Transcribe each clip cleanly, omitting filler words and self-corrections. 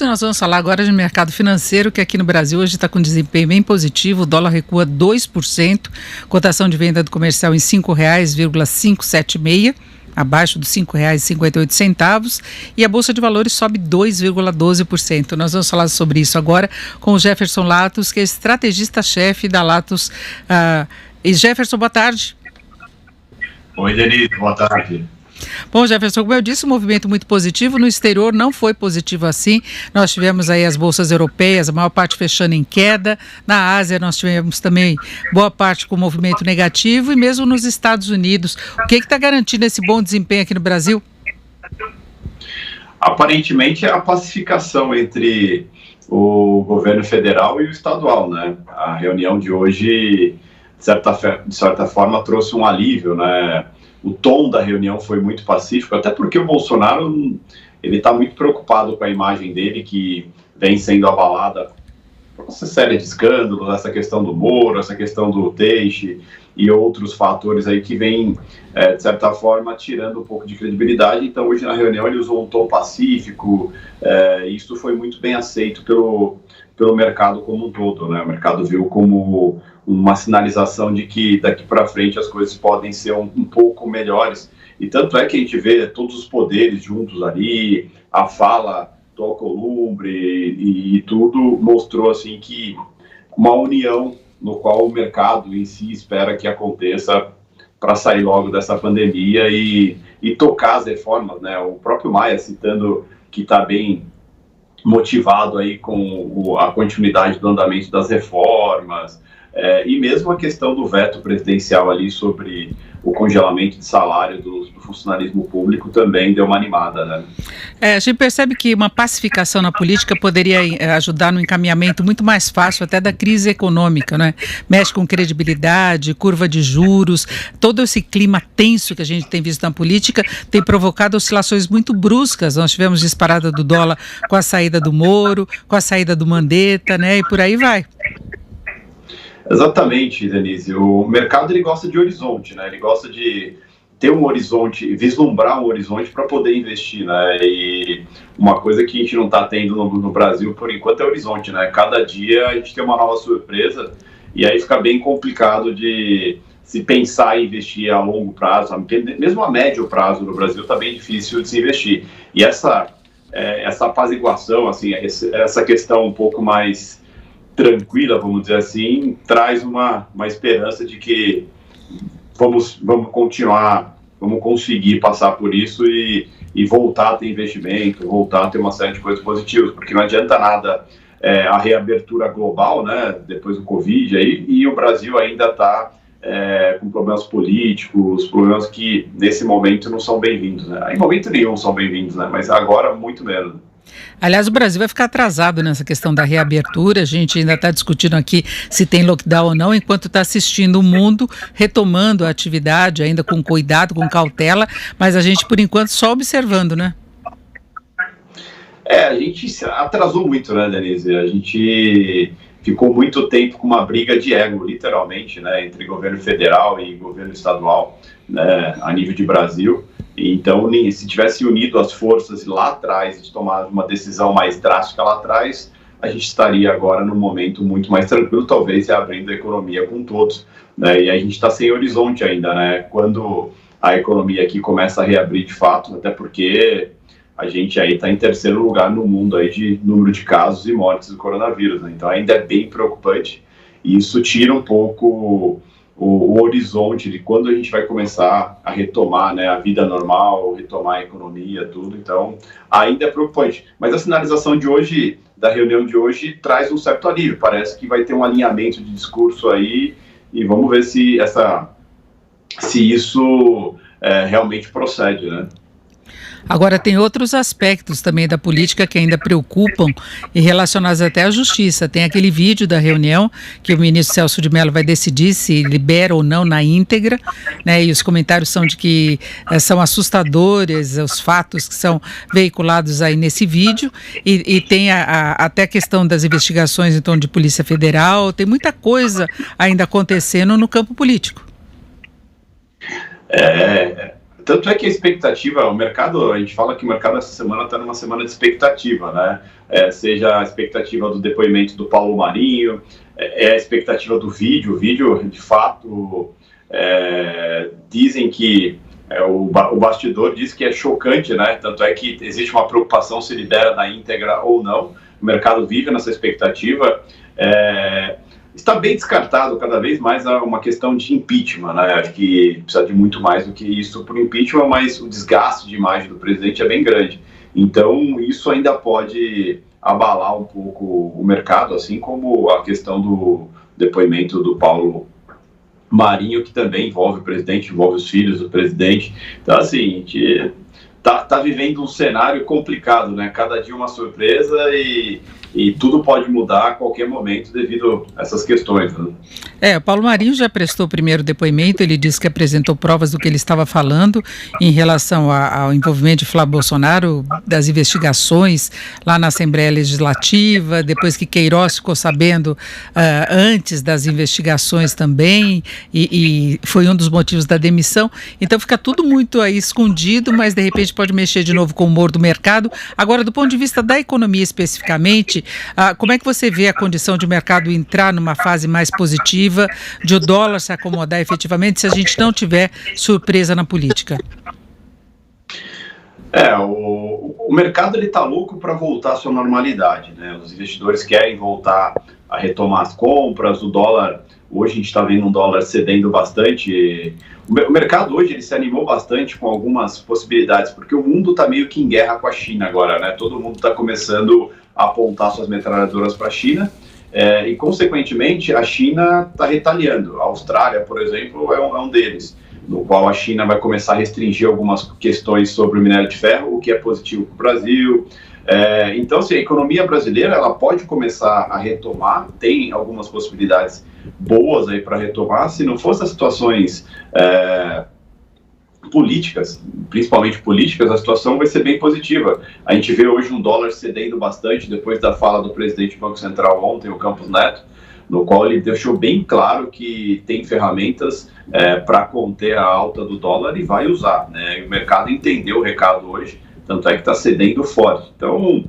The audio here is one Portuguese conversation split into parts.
Nós vamos falar agora de mercado financeiro, que aqui no Brasil hoje está com desempenho bem positivo. O dólar recua 2%, cotação de venda do comercial em R$ 5,576, abaixo dos R$ 5,58, e a Bolsa de Valores sobe 2,12%. Nós vamos falar sobre isso agora com o Jefferson Latos, que é estrategista-chefe da Latos. E Jefferson, boa tarde. Oi, Denise, boa tarde. Bom, Jefferson, como eu disse, um movimento muito positivo. No exterior não foi positivo assim. Nós tivemos aí as bolsas europeias, a maior parte fechando em queda. Na Ásia nós tivemos também boa parte com movimento negativo, e mesmo nos Estados Unidos. O que está garantindo esse bom desempenho aqui no Brasil? Aparentemente é a pacificação entre o governo federal e o estadual, né? A reunião de hoje, de certa forma, trouxe um alívio, né? O tom da reunião foi muito pacífico, até porque o Bolsonaro ele está muito preocupado com a imagem dele, que vem sendo abalada por essa série de escândalos, essa questão do Moro, essa questão do Teixe e outros fatores aí que vêm, de certa forma, tirando um pouco de credibilidade. Então, hoje na reunião ele usou um tom pacífico, isso foi muito bem aceito pelo mercado como um todo, né? O mercado viu como uma sinalização de que daqui para frente as coisas podem ser um pouco melhores. E tanto é que a gente vê todos os poderes juntos ali, a fala do Alcolumbre e tudo mostrou assim que uma união no qual o mercado em si espera que aconteça para sair logo dessa pandemia e tocar as reformas, né? O próprio Maia citando que está bem motivado aí com a continuidade do andamento das reformas, e mesmo a questão do veto presidencial ali sobre o congelamento de salário do funcionalismo público também deu uma animada, né? A gente percebe que uma pacificação na política poderia ajudar no encaminhamento muito mais fácil até da crise econômica, né? Mexe com credibilidade, curva de juros, todo esse clima tenso que a gente tem visto na política tem provocado oscilações muito bruscas. Nós tivemos disparada do dólar com a saída do Moro, com a saída do Mandetta, né? E por aí vai. Exatamente, Denise. O mercado ele gosta de horizonte, né? Ele gosta de ter um horizonte, vislumbrar um horizonte para poder investir, né? E uma coisa que a gente não está tendo no Brasil por enquanto é horizonte, né? Cada dia a gente tem uma nova surpresa e aí fica bem complicado de se pensar em investir a longo prazo, mesmo a médio prazo no Brasil está bem difícil de se investir. E essa apaziguação, assim, essa questão um pouco mais tranquila, vamos dizer assim, traz uma esperança de que vamos continuar, vamos conseguir passar por isso e voltar a ter investimento, voltar a ter uma série de coisas positivas, porque não adianta nada a reabertura global, né, depois do Covid, aí, e o Brasil ainda está com problemas políticos, problemas que nesse momento não são bem-vindos, né? Em momento nenhum são bem-vindos, né? Mas agora muito menos. Aliás, o Brasil vai ficar atrasado nessa questão da reabertura. A gente ainda está discutindo aqui se tem lockdown ou não, enquanto está assistindo o mundo retomando a atividade, ainda com cuidado, com cautela, mas a gente, por enquanto, só observando, né? A gente se atrasou muito, né, Denise? A gente ficou muito tempo com uma briga de ego, literalmente, né, entre governo federal e governo estadual, né, a nível de Brasil. Então, se tivesse unido as forças lá atrás e tomado uma decisão mais drástica lá atrás, a gente estaria agora num momento muito mais tranquilo, talvez abrindo a economia com todos, né? E a gente está sem horizonte ainda, né? Quando a economia aqui começa a reabrir de fato, até porque a gente aí está em terceiro lugar no mundo aí de número de casos e mortes do coronavírus, né? Então ainda é bem preocupante e isso tira um pouco o horizonte de quando a gente vai começar a retomar, né, a vida normal, retomar a economia, tudo. Então, ainda é preocupante. Mas a sinalização de hoje, da reunião de hoje, traz um certo alívio. Parece que vai ter um alinhamento de discurso aí e vamos ver se isso realmente procede, né? Agora, tem outros aspectos também da política que ainda preocupam e relacionados até à justiça. Tem aquele vídeo da reunião que o ministro Celso de Mello vai decidir se libera ou não na íntegra, né? E os comentários são de que são assustadores os fatos que são veiculados aí nesse vídeo e tem até a questão das investigações em torno de Polícia Federal. Tem muita coisa ainda acontecendo no campo político. Tanto é que a expectativa, o mercado, a gente fala que o mercado essa semana está numa semana de expectativa, né? Seja a expectativa do depoimento do Paulo Marinho, a expectativa do vídeo. O vídeo, de fato, dizem que o bastidor diz que é chocante, né? Tanto é que existe uma preocupação se libera na íntegra ou não. O mercado vive nessa expectativa. Está bem descartado cada vez mais uma questão de impeachment, né? Acho que precisa de muito mais do que isso para o impeachment, mas o desgaste de imagem do presidente é bem grande. Então, isso ainda pode abalar um pouco o mercado, assim como a questão do depoimento do Paulo Marinho, que também envolve o presidente, envolve os filhos do presidente. Então, assim, a gente tá vivendo um cenário complicado, né? Cada dia uma surpresa e tudo pode mudar a qualquer momento devido a essas questões, né? O Paulo Marinho já prestou o primeiro depoimento, ele disse que apresentou provas do que ele estava falando em relação ao envolvimento de Flávio Bolsonaro, das investigações lá na Assembleia Legislativa, depois que Queiroz ficou sabendo antes das investigações também, e foi um dos motivos da demissão. Então fica tudo muito aí escondido, mas de repente pode mexer de novo com o humor do mercado. Agora, do ponto de vista da economia especificamente, como é que você vê a condição de mercado entrar numa fase mais positiva, de o dólar se acomodar efetivamente, se a gente não tiver surpresa na política? O mercado está louco para voltar à sua normalidade, né? Os investidores querem voltar a retomar as compras. O dólar, hoje a gente está vendo um dólar cedendo bastante. O mercado hoje ele se animou bastante com algumas possibilidades, porque o mundo está meio que em guerra com a China agora, né? Todo mundo está começando a apontar suas metralhadoras para a China. E, consequentemente, a China está retaliando. A Austrália, por exemplo, é um deles, no qual a China vai começar a restringir algumas questões sobre o minério de ferro, o que é positivo para o Brasil. Então, assim, a economia brasileira ela pode começar a retomar, tem algumas possibilidades boas aí para retomar. Se não fossem as situações políticas, principalmente políticas, a situação vai ser bem positiva. A gente vê hoje um dólar cedendo bastante depois da fala do presidente do Banco Central ontem, o Campos Neto, no qual ele deixou bem claro que tem ferramentas para conter a alta do dólar e vai usar, né? E o mercado entendeu o recado hoje, tanto é que está cedendo forte. Então,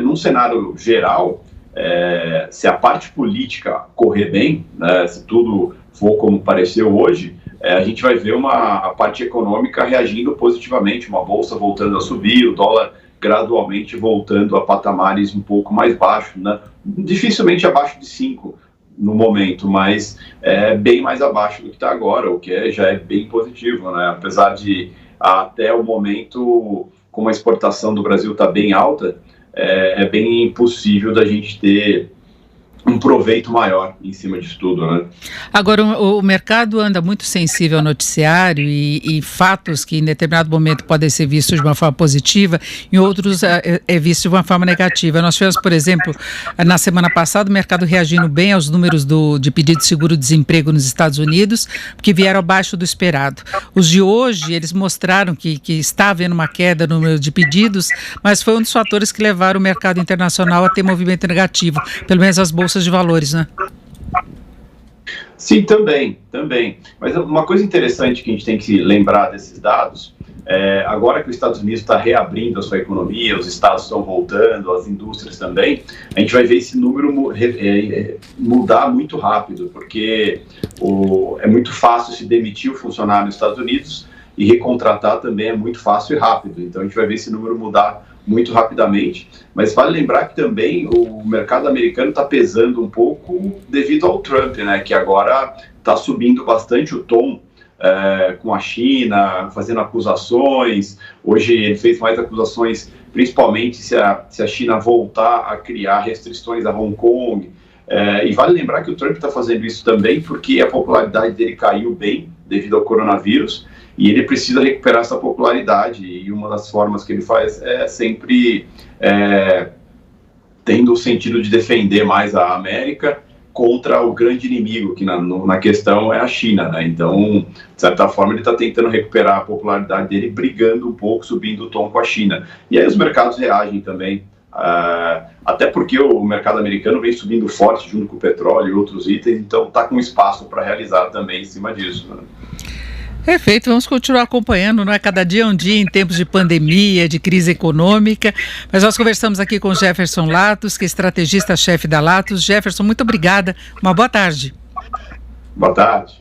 num cenário geral, se a parte política correr bem, né, se tudo for como pareceu hoje, a gente vai ver a parte econômica reagindo positivamente, uma bolsa voltando a subir, o dólar gradualmente voltando a patamares um pouco mais baixos, né? Dificilmente abaixo de 5 no momento, mas bem mais abaixo do que está agora, o que já é bem positivo, né? Apesar de até o momento, como a exportação do Brasil está bem alta, é bem impossível da gente ter um proveito maior em cima disso tudo, né? Agora, o mercado anda muito sensível ao noticiário e fatos que em determinado momento podem ser vistos de uma forma positiva, em outros é visto de uma forma negativa. Nós tivemos, por exemplo, na semana passada, o mercado reagindo bem aos números de pedido de seguro-desemprego nos Estados Unidos, que vieram abaixo do esperado. Os de hoje, eles mostraram que está havendo uma queda no número de pedidos, mas foi um dos fatores que levaram o mercado internacional a ter movimento negativo, pelo menos as bolsas de valores, né? Sim, também. Mas uma coisa interessante que a gente tem que lembrar desses dados, agora que os Estados Unidos está reabrindo a sua economia, os estados estão voltando, as indústrias também, a gente vai ver esse número mudar muito rápido, porque é muito fácil se demitir o funcionário nos Estados Unidos e recontratar também é muito fácil e rápido. Então a gente vai ver esse número mudar muito rapidamente, mas vale lembrar que também o mercado americano está pesando um pouco devido ao Trump, né, que agora está subindo bastante o tom com a China, fazendo acusações. Hoje ele fez mais acusações, principalmente se a China voltar a criar restrições a Hong Kong. E vale lembrar que o Trump está fazendo isso também porque a popularidade dele caiu bem devido ao coronavírus, e ele precisa recuperar essa popularidade, e uma das formas que ele faz é sempre tendo o sentido de defender mais a América contra o grande inimigo, que na questão é a China, né? Então, de certa forma, ele está tentando recuperar a popularidade dele, brigando um pouco, subindo o tom com a China. E aí os mercados reagem também, até porque o mercado americano vem subindo forte junto com o petróleo e outros itens, então está com espaço para realizar também em cima disso, né? Perfeito, vamos continuar acompanhando, não é? Cada dia é um dia em tempos de pandemia, de crise econômica, mas nós conversamos aqui com Jefferson Latos, que é estrategista-chefe da Latos. Jefferson, muito obrigada, uma boa tarde. Boa tarde.